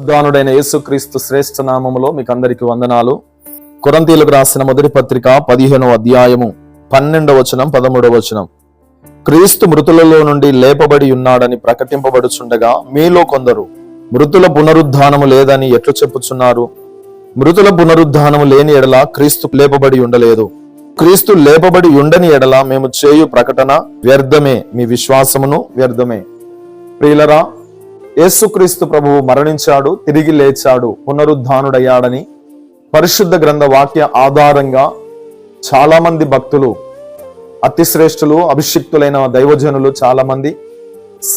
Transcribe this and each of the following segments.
దానుడైన యేసుక్రీస్తు శ్రేష్ఠ నామములో మీకు అందరికి వందనాలు. కొరింథీయులకు రాసిన మొదటి పత్రిక 15వ అధ్యాయము 12వ వచనం 13వ వచనం. క్రీస్తు మృతులలో నుండి లేపబడి ఉన్నాడని ప్రకటింపబడుచుండగా మీలో కొందరు మృతుల పునరుద్ధానము లేదని ఎట్లు చెప్పుచున్నారు? మృతుల పునరుద్ధానము లేని ఎడల క్రీస్తు లేపబడి ఉండలేదు. క్రీస్తు లేపబడి ఉండని ఎడల మేము చేయు ప్రకటన వ్యర్థమే, మీ విశ్వాసమును వ్యర్థమే. ప్రియులరా, యేసుక్రీస్తు ప్రభువు మరణించాడు, తిరిగి లేచాడు, పునరుద్ధానుడయ్యాడని పరిశుద్ధ గ్రంథ వాక్య ఆధారంగా చాలా మంది భక్తులు, అతిశ్రేష్ఠులు, అభిషిక్తులైన దైవజనులు, చాలా మంది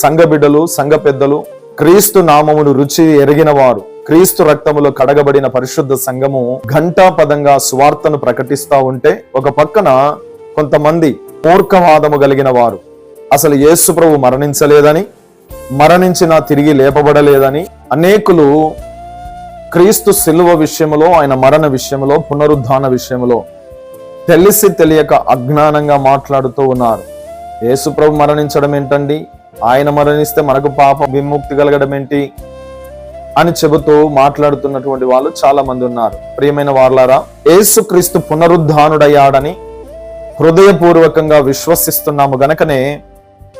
సంఘ బిడ్డలు, సంఘ పెద్దలు, క్రీస్తు నామమును రుచి ఎరిగిన వారు, క్రీస్తు రక్తములో కడగబడిన పరిశుద్ధ సంఘము ఘంటాపదంగా సువార్తను ప్రకటిస్తా ఉంటే, ఒక పక్కన కొంతమంది మూర్ఖవాదము కలిగిన వారు అసలు యేసు ప్రభు మరణించలేదని, మరణించినా తిరిగి లేపబడలేదని, అనేకులు క్రీస్తు శిలువ విషయములో, ఆయన మరణ విషయములో, పునరుద్ధాన విషయములో తెలిసి తెలియక అజ్ఞానంగా మాట్లాడుతూ ఉన్నారు. యేసు ప్రభు మరణించడం ఏంటండి, ఆయన మరణిస్తే మనకు పాప విముక్తి కలగడం ఏంటి అని చెబుతూ మాట్లాడుతున్నటువంటి వాళ్ళు చాలా మంది ఉన్నారు. ప్రియమైన వారలారా, యేసు క్రీస్తు పునరుద్ధానుడయ్యాడని హృదయపూర్వకంగా విశ్వసిస్తున్నాము గనకనే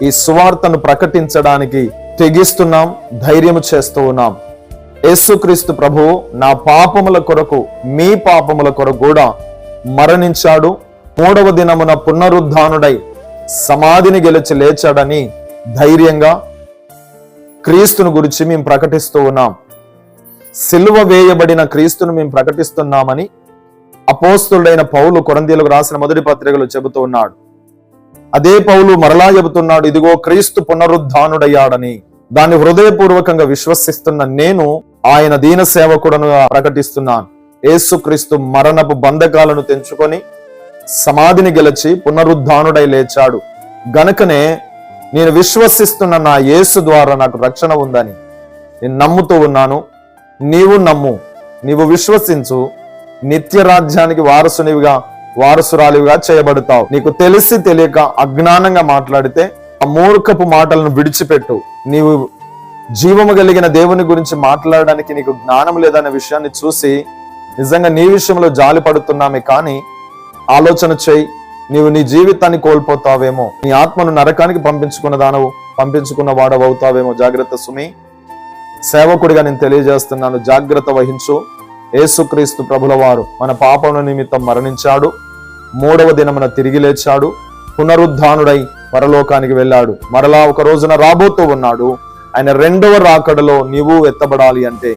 ఈ సువార్తను ప్రకటించడానికి తెగిస్తున్నాం, ధైర్యము చేస్తూ ఉన్నాం. యేసుక్రీస్తు ప్రభువు నా పాపముల కొరకు, మీ పాపముల కొరకు కూడా మరణించాడు, 3వ దినమున పునరుద్ధానుడై సమాధిని గెలిచి లేచాడని ధైర్యంగా క్రీస్తును గురించి మేము ప్రకటిస్తూ ఉన్నాం. సిలువ వేయబడిన క్రీస్తును మేము ప్రకటిస్తున్నామని అపోస్తలుడైన పౌలు కొరింథీయులకు రాసిన మొదటి పత్రికలో చెబుతూ ఉన్నాడు. అదే పౌలు మరలా చెబుతున్నాడు, ఇదిగో క్రీస్తు పునరుద్ధానుడయ్యాడని. దాన్ని హృదయపూర్వకంగా విశ్వసిస్తున్న నేను ఆయన దీన సేవకుడను ప్రకటిస్తున్నాను. యేసుక్రీస్తు మరణపు బంధకాలను తెంచుకొని సమాధిని గెలిచి పునరుద్ధానుడై లేచాడు గనుకనే నేను విశ్వసిస్తున్న నా యేసు ద్వారా నాకు రక్షణ ఉందని నేను నమ్ముతూ ఉన్నాను. నీవు నమ్ము, నీవు విశ్వసించు, నిత్య రాజ్యానికి వారసురాలివిగా చేయబడతావు. నీకు తెలిసి తెలియక అజ్ఞానంగా మాట్లాడితే ఆ మూర్ఖపు మాటలను విడిచిపెట్టు. నీవు జీవము కలిగిన దేవుని గురించి మాట్లాడడానికి నీకు జ్ఞానం లేదనే విషయాన్ని చూసి నిజంగా నీ విషయంలో జాలి పడుతున్నామే, కానీ ఆలోచన చేయి, నీవు నీ జీవితాన్ని కోల్పోతావేమో, నీ ఆత్మను నరకానికి పంపించుకున్న వాడవవుతావేమో. జాగ్రత్త సుమి, సేవకుడిగా నేను తెలియజేస్తున్నాను, జాగ్రత్త వహించు. యేసుక్రీస్తు ప్రభుల వారు మన పాపముల నిమిత్తం మరణించాడు, 3వ దినమున తిరిగి లేచాడు, పునరుద్ధానుడై పరలోకానికి వెళ్ళాడు, మరలా ఒక రోజున రాబోతూ ఉన్నాడు. ఆయన 2వ రాకడలో నీవు ఎత్తబడాలి అంటే